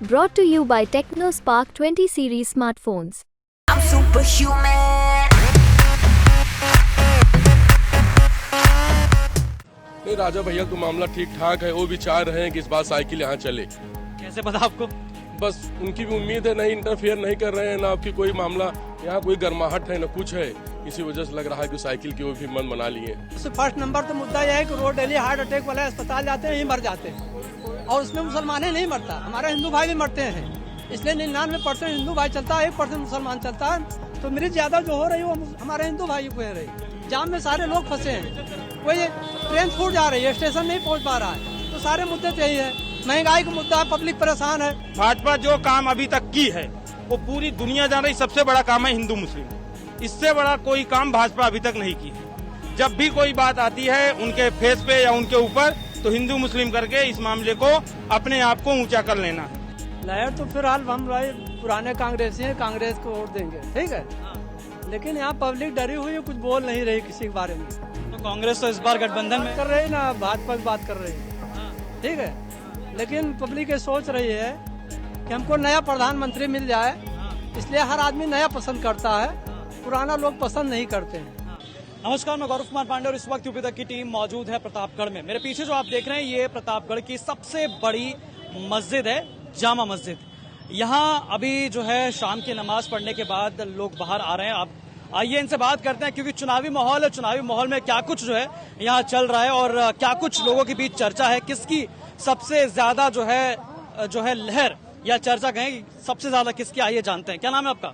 Brought to you by TechnoSpark 20 series smartphones. I'm superhuman. नहीं राजा भैया तो मामला ठीक ठाक है। वो भी चाह रहे हैं कि इस बार साइकिल यहाँ चले। कैसे पता आपको? बस उनकी भी उम्मीद है, नहीं इंटरफेयर नहीं कर रहे हैं, ना आपकी कोई मामला यहाँ कोई गर्माहट है ना कुछ है। इसी वजह से लग रहा है कि साइकिल की वो भी मन बना लिए। फर्स्ट नंबर तो मुद्दा यह है कि रोज डेली हार्ट अटैक वाले अस्पताल जाते हैं, यही मर जाते हैं और उसमें मुसलमान नहीं मरता, हमारे हिंदू भाई भी मरते हैं। इसलिए 99% हिंदू भाई चलता है, 1% मुसलमान चलता है। तो मृत्यु ज्यादा जो हो रही है वो हमारे हिंदू भाई को हो रही है। जाम में सारे लोग फंसे हैं, कोई ट्रेन छूट जा रही है, स्टेशन नहीं पहुंच पा रहा है। तो सारे मुद्दे तो यही है, महंगाई का मुद्दा है, पब्लिक परेशान है। भाजपा जो काम अभी तक की है वो पूरी दुनिया जान रही, सबसे बड़ा काम है हिंदू मुस्लिम। इससे बड़ा कोई काम भाजपा अभी तक नहीं की है। जब भी कोई बात आती है उनके फेस पे या उनके ऊपर, तो हिंदू मुस्लिम करके इस मामले को अपने आप को ऊंचा कर लेना। लहर तो फिलहाल हम पुराने कांग्रेसी हैं, कांग्रेस को वोट देंगे, ठीक है। लेकिन यहाँ पब्लिक डरी हुई है, कुछ बोल नहीं रही किसी के बारे में। तो कांग्रेस तो इस बार गठबंधन में कर रही ना, भाजपा की बात कर रही है, ठीक है। लेकिन पब्लिक ये सोच रही है कि हमको नया प्रधानमंत्री मिल जाए, इसलिए हर आदमी नया पसंद करता है, पुराना लोग पसंद नहीं करते हैं। नमस्कार, मैं गौरव कुमार पांडे और इस वक्त यूपी तक की टीम मौजूद है प्रतापगढ़ में। मेरे पीछे जो आप देख रहे हैं ये प्रतापगढ़ की सबसे बड़ी मस्जिद है, जामा मस्जिद। यहाँ अभी जो है शाम की नमाज पढ़ने के बाद लोग बाहर आ रहे हैं। आप आइए इनसे बात करते हैं, क्योंकि चुनावी माहौल है। चुनावी माहौल में क्या कुछ जो है यहाँ चल रहा है और क्या कुछ लोगों के बीच चर्चा है, किसकी सबसे ज्यादा जो है लहर या चर्चा कहें सबसे ज्यादा किसकी, आइए जानते हैं। क्या नाम है आपका?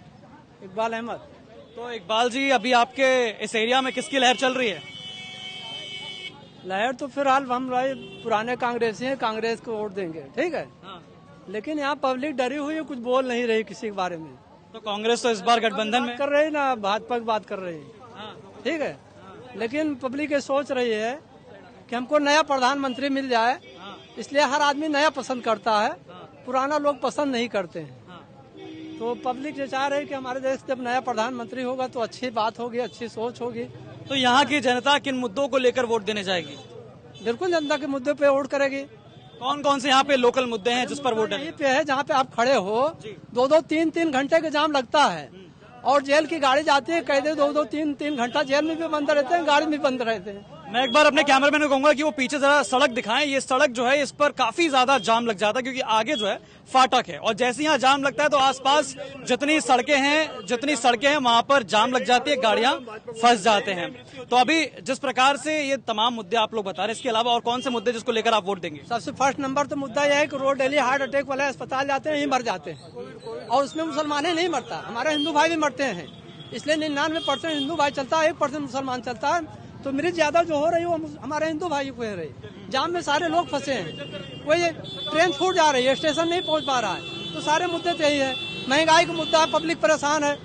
इकबाल अहमद। तो इकबाल जी, अभी आपके इस एरिया में किसकी लहर चल रही है? लहर तो फिलहाल हम पुराने कांग्रेसी हैं, कांग्रेस को वोट देंगे, ठीक है। लेकिन यहाँ पब्लिक डरी हुई है, कुछ बोल नहीं रही किसी के बारे में। तो कांग्रेस तो इस बार गठबंधन में कर रही ना, भाजपा की बात कर रही है, ठीक है। लेकिन पब्लिक ये सोच रही है कि हमको नया प्रधानमंत्री मिल जाए, इसलिए हर आदमी नया पसंद करता है, पुराना लोग पसंद नहीं करते हैं। तो पब्लिक ये चाह रही है कि हमारे देश जब नया प्रधानमंत्री होगा तो अच्छी बात होगी, अच्छी सोच होगी। तो यहाँ की जनता किन मुद्दों को लेकर वोट देने जाएगी? बिल्कुल जनता के मुद्दे पे वोट करेगी। कौन कौन से यहाँ पे लोकल मुद्दे हैं जिस पर वोट यहीं पे है जहाँ पे आप खड़े हो, 2-2, 3-3 घंटे का जाम लगता है और जेल की गाड़ी जाती है, कैदे 2-2, 3-3 घंटा जेल में भी बंद रहते हैं, गाड़ी में बंद रहते हैं। मैं एक बार अपने कैमरामैन को कहूंगा कि वो पीछे जरा सड़क दिखाएं। ये सड़क जो है इस पर काफी ज्यादा जाम लग जाता है, क्योंकि आगे जो है फाटक है और जैसे यहाँ जाम लगता है तो आसपास जितनी सड़कें हैं वहां पर जाम लग जाती है, गाड़ियां फंस जाते हैं। तो अभी जिस प्रकार से ये तमाम मुद्दे आप लोग बता रहे हैं, इसके अलावा और कौन से मुद्दे जिसको लेकर आप वोट देंगे? सबसे फर्स्ट नंबर तो मुद्दा यह है कि रोज डेली हार्ट अटैक वाले अस्पताल जाते हैं, यही मर जाते हैं और उसमें मुसलमान नहीं मरता, हमारे हिंदू भाई भी मरते हैं। इसलिए 99% हिंदू भाई चलता है, 1% मुसलमान चलता है। तो मृत्यु ज्यादा जो हो रही है वो हमारे हिंदू भाई को हो रही है। जाम में सारे लोग फंसे हैं, कोई ट्रेन छूट जा रही है, स्टेशन नहीं पहुंच पा रहा है। तो सारे मुद्दे तो यही है, महंगाई का मुद्दा है, पब्लिक परेशान है।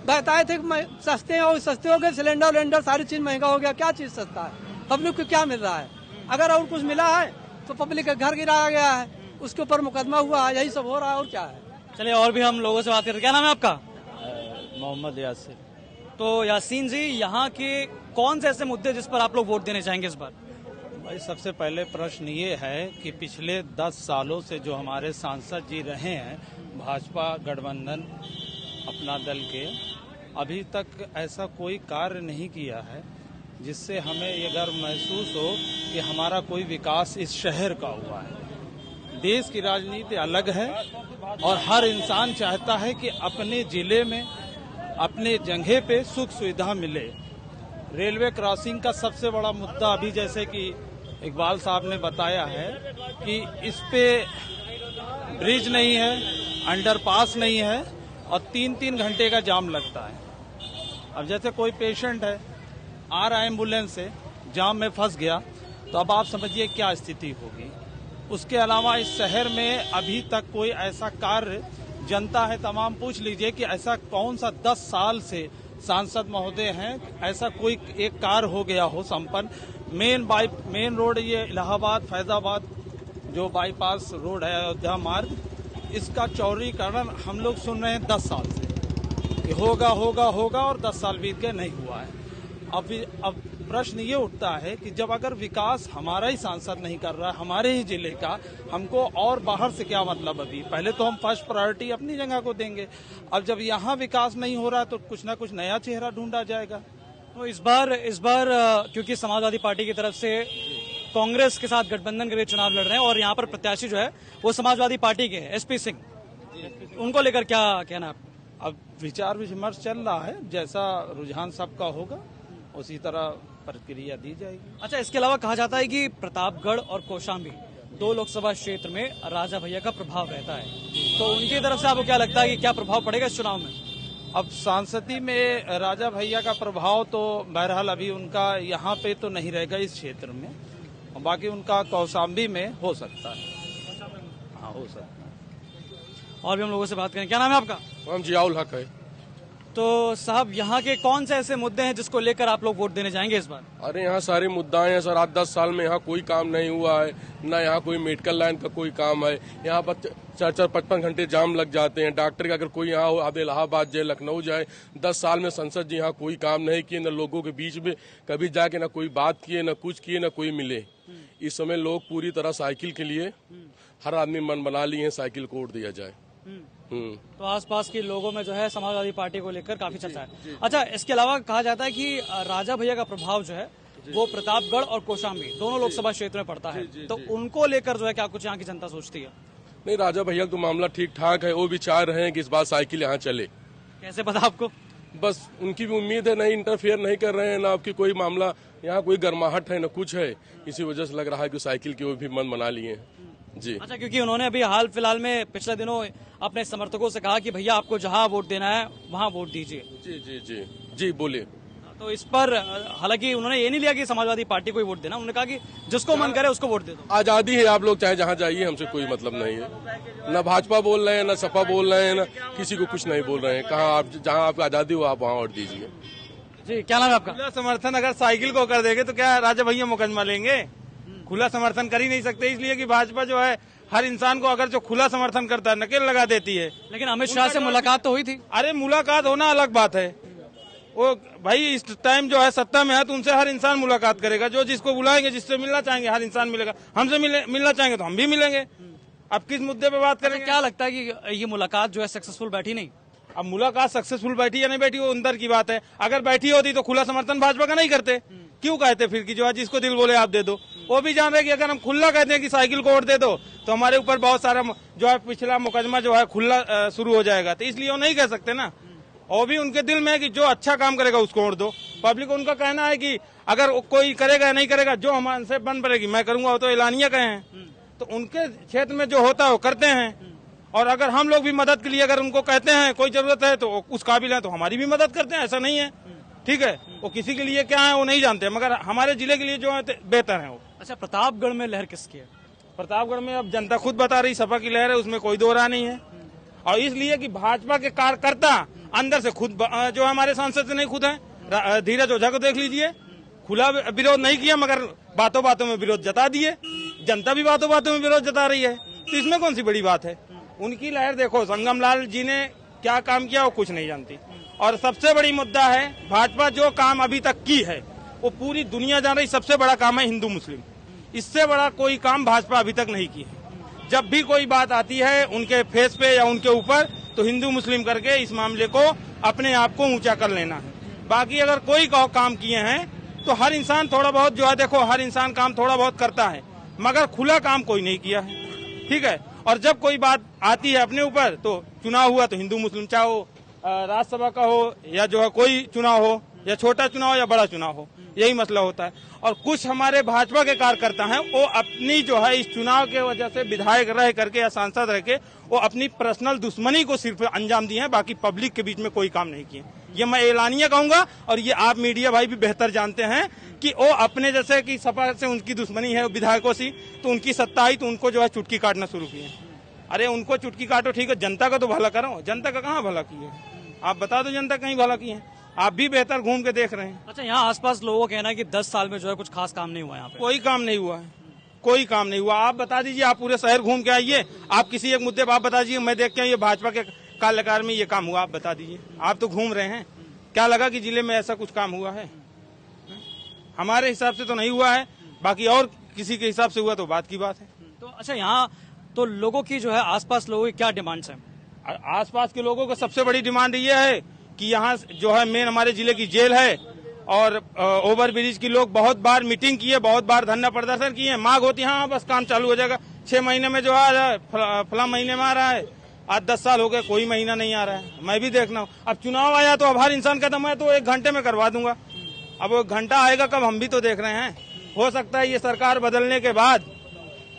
बताए थे सस्ते हो गए, सिलेंडर सारी चीज महंगा हो गया। क्या चीज सस्ता है? पब्लिक को क्या मिल रहा है? अगर और कुछ मिला है तो पब्लिक का घर गिराया गया है, उसके ऊपर मुकदमा हुआ है, यही सब हो रहा है और क्या है। चलिए और भी हम लोगों से बात करते। क्या नाम है आपका? मोहम्मद यासिर। तो यासीन जी, यहाँ के कौन से ऐसे मुद्दे जिस पर आप लोग वोट देने चाहेंगे इस बार? भाई सबसे पहले प्रश्न ये है कि पिछले 10 सालों से जो हमारे सांसद जी रहे हैं भाजपा गठबंधन अपना दल के, अभी तक ऐसा कोई कार्य नहीं किया है जिससे हमें ये गर्व महसूस हो कि हमारा कोई विकास इस शहर का हुआ है। देश की राजनीति अलग है और हर इंसान चाहता है कि अपने जिले में, अपने जगह पे सुख सुविधा मिले। रेलवे क्रॉसिंग का सबसे बड़ा मुद्दा अभी, जैसे कि इकबाल साहब ने बताया है कि इस पे ब्रिज नहीं है, अंडरपास नहीं है और 3-3 घंटे का जाम लगता है। अब जैसे कोई पेशेंट है, आ रहा है एम्बुलेंस से, जाम में फंस गया, तो अब आप समझिए क्या स्थिति होगी। उसके अलावा इस शहर में अभी तक कोई ऐसा कार्य, जनता है तमाम पूछ लीजिए कि ऐसा कौन सा 10 साल से सांसद महोदय हैं ऐसा कोई एक कार्य हो गया हो संपन्न। मेन रोड ये इलाहाबाद फैजाबाद जो बाईपास रोड है अयोध्या मार्ग, इसका चौड़ीकरण हम लोग सुन रहे हैं 10 साल से कि होगा और 10 साल बीत गए, नहीं हुआ है। अब प्रश्न ये उठता है कि जब अगर विकास हमारा ही सांसद नहीं कर रहा है, हमारे ही जिले का, हमको और बाहर से क्या मतलब? अभी पहले तो हम फर्स्ट प्रायोरिटी अपनी जगह को देंगे। अब जब यहाँ विकास नहीं हो रहा तो कुछ ना कुछ नया चेहरा ढूंढा जाएगा। तो इस बार क्योंकि समाजवादी पार्टी की तरफ से कांग्रेस के साथ गठबंधन के लिए चुनाव लड़ रहे हैं और यहाँ पर प्रत्याशी जो है वो समाजवादी पार्टी के हैं, एसपी सिंह, उनको लेकर क्या कहना है? अब विचार विमर्श चल रहा है, जैसा रुझान सबका होगा उसी तरह प्रक्रिया दी जाएगी। अच्छा, इसके अलावा कहा जाता है कि प्रतापगढ़ और कौशाम्बी 2 लोकसभा क्षेत्र में राजा भैया का प्रभाव रहता है, तो उनकी तरफ से आपको क्या लगता है कि क्या प्रभाव पड़ेगा इस चुनाव में? अब सांसदी में राजा भैया का प्रभाव तो बहरहाल अभी उनका यहाँ पे तो नहीं रहेगा इस क्षेत्र में, बाकी उनका कौशाम्बी में हो सकता है। हाँ, हो सकता है। और भी हम लोगों से बात करें। क्या नाम है आपका? हम जियाउल हक है। तो साहब, यहाँ के कौन से ऐसे मुद्दे हैं जिसको लेकर आप लोग वोट देने जाएंगे इस बार? अरे यहाँ सारे मुद्दा हैं सर। 8-10 साल में यहाँ कोई काम नहीं हुआ है, ना यहाँ कोई मेडिकल लाइन का कोई काम है। यहाँ पर 4-4-5-5 घंटे जाम लग जाते हैं। डॉक्टर का अगर कोई यहाँ हो, अब इलाहाबाद जाए, लखनऊ जाए, 10 साल में संसद जी यहाँ कोई काम नहीं किए, न लोगों के बीच में कभी जाके न कोई बात किए, न कुछ किए, न कोई मिले। इस समय लोग पूरी तरह साइकिल के लिए हर आदमी मन बना लिए हैं, साइकिल को वोट दिया जाए। तो आसपास के लोगों में जो है समाजवादी पार्टी को लेकर काफी चर्चा है। अच्छा, इसके अलावा कहा जाता है कि राजा भैया का प्रभाव जो है वो प्रतापगढ़ और कौशाम्बी दोनों लोकसभा क्षेत्र में पड़ता है, तो उनको लेकर जो है क्या कुछ यहाँ की जनता सोचती है? नहीं, राजा भैया तो मामला ठीक ठाक है। वो भी चाह रहे हैं कि इस बार साइकिल यहाँ चले। कैसे पता आपको? बस उनकी भी उम्मीद है, नहीं इंटरफेयर नहीं कर रहे हैं, ना आपकी कोई मामला यहाँ कोई गर्माहट है, न कुछ है। इसी वजह से लग रहा है कि साइकिल की वो भी मन बना लिए हैं। जी। अच्छा, क्योंकि उन्होंने अभी हाल फिलहाल में पिछले दिनों अपने समर्थकों से कहा कि भैया आपको जहां वोट देना है वहां वोट दीजिए। जी जी जी जी, बोलिए। तो इस पर हालांकि उन्होंने ये नहीं लिया कि समाजवादी पार्टी को ही वोट देना, उन्होंने कहा कि जिसको मन करे उसको वोट दे दो। आजादी है, आप लोग चाहे जहाँ जाइए, हमसे कोई मतलब नहीं है। न भाजपा बोल रहे हैं, न सपा बोल रहे हैं, न किसी को कुछ नहीं बोल रहे हैं। कहाँ आप जहाँ आपकी आजादी हो आप वहाँ वोट दीजिए। जी, क्या नाम है आपका? खुला समर्थन अगर साइकिल को कर देंगे तो क्या राजा भैया मुकदमा लेंगे? खुला समर्थन कर ही नहीं सकते, इसलिए कि भाजपा जो है हर इंसान को अगर जो खुला समर्थन करता है नकेल लगा देती है। लेकिन अमित शाह से मुलाकात तो हुई थी। अरे मुलाकात होना अलग बात है। वो भाई इस टाइम जो है सत्ता में है तो उनसे हर इंसान मुलाकात करेगा। जो जिसको बुलाएंगे, जिससे मिलना चाहेंगे, हर इंसान मिलेगा। हमसे मिलना चाहेंगे तो हम भी मिलेंगे। अब किस मुद्दे पे बात करेंगे? क्या लगता है कि ये मुलाकात जो है सक्सेसफुल बैठी नहीं? अब मुलाकात सक्सेसफुल बैठी या नहीं बैठी वो अंदर की बात है। अगर बैठी होती तो खुला समर्थन भाजपा का नहीं करते। क्यों कहते फिर कि जो है जिसको दिल बोले आप दे दो? वो भी जान रहे कि अगर हम खुला कहते हैं कि साइकिल को वोट दे दो तो हमारे ऊपर बहुत सारा जो है पिछला मुकदमा जो है खुला शुरू हो जाएगा, तो इसलिए वो नहीं कह सकते ना। और भी उनके दिल में है कि जो अच्छा काम करेगा उसको वोट दो। पब्लिक को उनका कहना है कि अगर कोई करेगा या नहीं करेगा, जो हमसे बन पड़ेगी मैं करूंगा, वो तो एलानिया कहे हैं। तो उनके क्षेत्र में जो होता है वो करते हैं। और अगर हम लोग भी मदद के लिए अगर उनको कहते हैं कोई जरूरत है तो उस काबिल है तो हमारी भी मदद करते हैं, ऐसा नहीं है। ठीक है, वो किसी के लिए क्या है वो नहीं जानते, मगर हमारे जिले के लिए जो है बेहतर है वो। अच्छा, प्रतापगढ़ में लहर किसकी है? प्रतापगढ़ में अब जनता खुद बता रही, सपा की लहर है, उसमें कोई दो राय नहीं है। और इसलिए कि भाजपा के कार्यकर्ता अंदर से खुद जो हमारे सांसद से नहीं खुद है। धीरज ओझा को देख लीजिए, खुला विरोध नहीं किया मगर बातों बातों में विरोध जता दिए। जनता भी बातों बातों में विरोध जता रही है, तो इसमें कौन सी बड़ी बात है? उनकी लहर देखो, संगम लाल जी ने क्या काम किया वो कुछ नहीं जानती। और सबसे बड़ी मुद्दा है, भाजपा जो काम अभी तक की है वो पूरी दुनिया जान रही, सबसे बड़ा काम है हिंदू मुस्लिम। इससे बड़ा कोई काम भाजपा अभी तक नहीं की है। जब भी कोई बात आती है उनके फेस पे या उनके ऊपर, तो हिंदू मुस्लिम करके इस मामले को अपने आप को ऊंचा कर लेना है। बाकी अगर कोई काम किए हैं तो हर इंसान थोड़ा बहुत जो है, देखो हर इंसान काम थोड़ा बहुत करता है, मगर खुला काम कोई नहीं किया है। ठीक है, और जब कोई बात आती है अपने ऊपर, तो चुनाव हुआ तो हिंदू मुस्लिम, चाहे वो राज्यसभा का हो या जो है कोई चुनाव हो, या छोटा चुनाव या बड़ा चुनाव हो, यही मसला होता है। और कुछ हमारे भाजपा के कार्यकर्ता हैं, वो अपनी जो है इस चुनाव के वजह से विधायक रह करके या सांसद रह के वो अपनी पर्सनल दुश्मनी को सिर्फ अंजाम दिए हैं, बाकी पब्लिक के बीच में कोई काम नहीं किए। ये मैं एलानिया कहूंगा, और ये आप मीडिया भाई भी बेहतर जानते हैं कि वो अपने जैसे कि सपा से उनकी दुश्मनी है विधायकों से, तो उनकी सत्ता आई तो उनको जो है चुटकी काटना शुरू किए। अरे उनको चुटकी काटो, ठीक है, जनता का तो भला करो। जनता का कहाँ भला किए? आप बता दो जनता कहीं भला किए? आप भी बेहतर घूम के देख रहे हैं। अच्छा, यहाँ आसपास लोगों का कहना है कि 10 साल में जो है कुछ खास काम नहीं हुआ यहाँ पे। कोई काम नहीं हुआ है, कोई काम नहीं हुआ। आप बता दीजिए, आप पूरे शहर घूम के आइए, आप किसी एक मुद्दे पर आप बता दीजिए, मैं देख के ये भाजपा के कार्यकाल में ये काम हुआ, आप बता दीजिए। आप तो घूम रहे हैं, क्या लगा कि जिले में ऐसा कुछ काम हुआ है? हमारे हिसाब से तो नहीं हुआ है, बाकी और किसी के हिसाब से हुआ तो बात की बात है। तो अच्छा, यहाँ तो लोगों की जो है आसपास लोगों की क्या डिमांड्स हैं? आसपास के लोगों को सबसे बड़ी डिमांड ये है कि यहाँ जो है मेन हमारे जिले की जेल है और ओवर ब्रिज की लोग बहुत बार मीटिंग की है, बहुत बार धरना प्रदर्शन किए हैं, मांग होती है हाँ बस काम चालू हो जाएगा। 6 महीने में जो आ रहा है, फला महीने में आ रहा है, 8-10 साल हो गए कोई महीना नहीं आ रहा है। मैं भी देखना हूँ, अब चुनाव आया तो अब हर इंसान कहता मैं तो 1 घंटे में करवा दूंगा। अब वो घंटा आएगा कब, हम भी तो देख रहे हैं। हो सकता है ये सरकार बदलने के बाद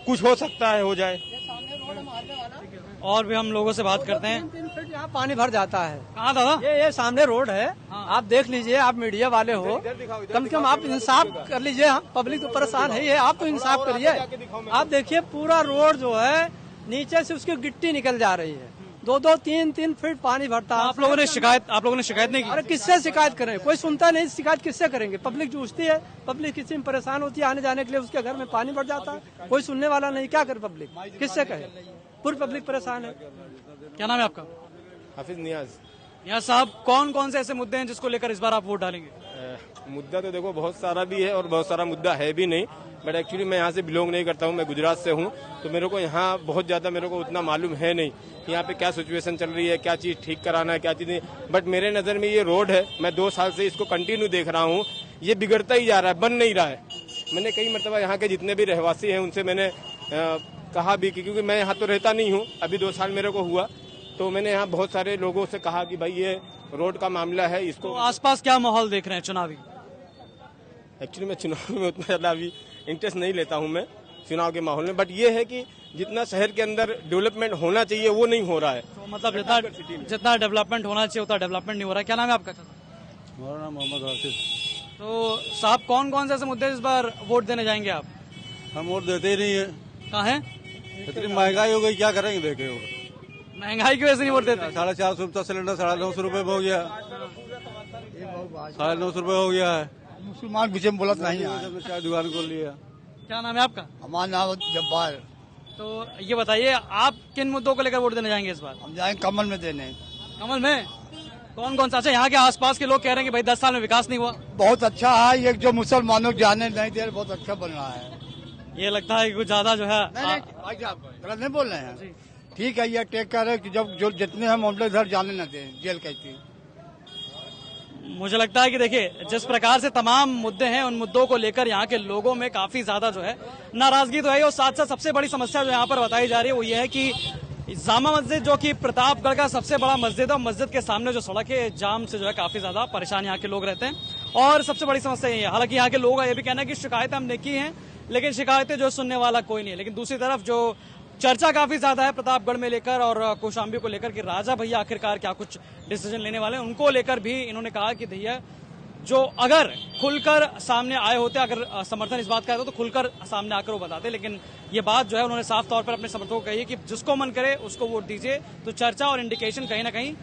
कुछ हो सकता है, हो जाए। और भी हम लोगों से बात करते हैं। 3 फीट यहाँ पानी भर जाता है। कहाँ दादा? ये सामने रोड है, आप देख लीजिए, आप मीडिया वाले हो, कम से कम आप इंसाफ कर लीजिए। हम पब्लिक तो परेशान है, आप तो इंसाफ करिए। आप देखिए पूरा रोड जो है नीचे से उसकी गिट्टी निकल जा रही है, 2-2, 3-3 फीट पानी भरता है। आप लोगों ने शिकायत नहीं की? अरे किससे शिकायत करें, कोई सुनता नहीं, शिकायत किससे करेंगे? पब्लिक जूझती है, पब्लिक किसी में परेशान होती है, आने जाने के लिए उसके घर में पानी भर जाता है, कोई सुनने वाला नहीं। क्या करे पब्लिक, किससे कहे? पूरी पब्लिक परेशान है। क्या नाम है आपका? हाफिज नियाज। नियाज साहब, कौन कौन से ऐसे मुद्दे हैं जिसको लेकर इस बार आप वोट डालेंगे? मुद्दा तो देखो बहुत सारा भी है और बहुत सारा मुद्दा है भी नहीं, बट एक्चुअली मैं यहाँ से बिलोंग नहीं करता हूँ, मैं गुजरात से हूँ, तो मेरे को यहाँ बहुत ज्यादा मेरे को उतना मालूम है नहीं कि यहाँ पे क्या सिचुएशन चल रही है, क्या चीज ठीक कराना है, क्या चीज नहीं। बट मेरे नजर में ये रोड है, मैं 2 साल से इसको कंटिन्यू देख रहा हूँ, ये बिगड़ता ही जा रहा है, बन नहीं रहा है। मैंने कई मरतबा यहाँ के जितने भी रहवासी हैं उनसे मैंने कहा भी कि क्योंकि मैं यहाँ तो रहता नहीं हूँ, अभी 2 साल मेरे को हुआ, तो मैंने यहाँ बहुत सारे लोगों से कहा कि भाई ये रोड का मामला है, इसको। तो आसपास क्या माहौल देख रहे हैं चुनावी? एक्चुअली मैं चुनाव में उतना ज्यादा अभी इंटरेस्ट नहीं लेता हूँ मैं चुनाव के माहौल में, बट ये है कि जितना शहर के अंदर डेवलपमेंट होना चाहिए वो नहीं हो रहा है। तो मतलब जितना डेवलपमेंट होना चाहिए उतना डेवलपमेंट नहीं हो रहा है। क्या नाम है आपका? मेरा नाम मोहम्मद हाफिज। तो साहब, कौन कौन से ऐसे मुद्दे इस बार वोट देने जाएंगे आप? हम वोट देते ही नहीं है। कहाँ है? इतनी महंगाई हो गई, क्या करेंगे देखे हो। महंगाई की वजह से नहीं वोट देते? 450 रुपये सिलेंडर 950 रुपये हो गया, 950 रुपये हो गया है। मुसलमान पीछे बोलत नहीं है। चाय दुकान खोल लिया। क्या नाम है आपका? हमारा नाम जब्बार। तो ये बताइए, आप किन मुद्दों को लेकर वोट देने जाएंगे इस बार? हम जाएंगे कमल में देने। कमल में कौन कौन सा? अच्छा, यहाँ के आसपास के लोग कह रहे हैं कि भाई 10 साल में विकास नहीं हुआ। बहुत अच्छा है, ये जो मुसलमानों को जाने नहीं दे, बहुत अच्छा बन रहा है। ये लगता है कि कुछ ज्यादा जो है। भाई साहब गलत नहीं बोल रहे हैं, ठीक है, ये टेक कर कि जब जो जितने हम मामले इधर जाने न दें, जेल कहती। मुझे लगता है कि देखिए, जिस प्रकार से तमाम मुद्दे हैं, उन मुद्दों को लेकर यहाँ के लोगों में काफी ज्यादा जो है नाराजगी तो है। और साथ साथ सबसे बड़ी समस्या जो यहाँ पर बताई जा रही है वो ये है कि जामा मस्जिद, जो कि प्रतापगढ़ का सबसे बड़ा मस्जिद है, मस्जिद के सामने जो सड़क है, जाम से जो है काफी ज्यादा परेशान यहाँ के लोग रहते हैं। और सबसे बड़ी समस्या ये है, हालांकि यहाँ के लोगों का ये भी कहना है कि शिकायतें हमने की हैं, लेकिन शिकायतें जो सुनने वाला कोई नहीं है। लेकिन दूसरी तरफ जो चर्चा काफी ज्यादा है प्रतापगढ़ में लेकर और कौशाम्बी को लेकर कि राजा भैया आखिरकार क्या कुछ डिसीजन लेने वाले हैं, उनको लेकर भी इन्होंने कहा कि भैया जो अगर खुलकर सामने आए होते, अगर समर्थन इस बात का होता तो खुलकर सामने आकर वो बताते। लेकिन ये बात जो है उन्होंने साफ तौर पर अपने समर्थकों को कही है कि जिसको मन करे उसको वोट दीजिए। तो चर्चा और इंडिकेशन कहीं ना कहीं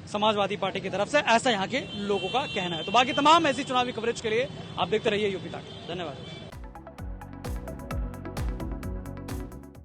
समाजवादी पार्टी की तरफ से, ऐसा यहाँ के लोगों का कहना है। तो बाकी तमाम ऐसी चुनावी कवरेज के लिए आप देखते रहिए यूपी तक। धन्यवाद।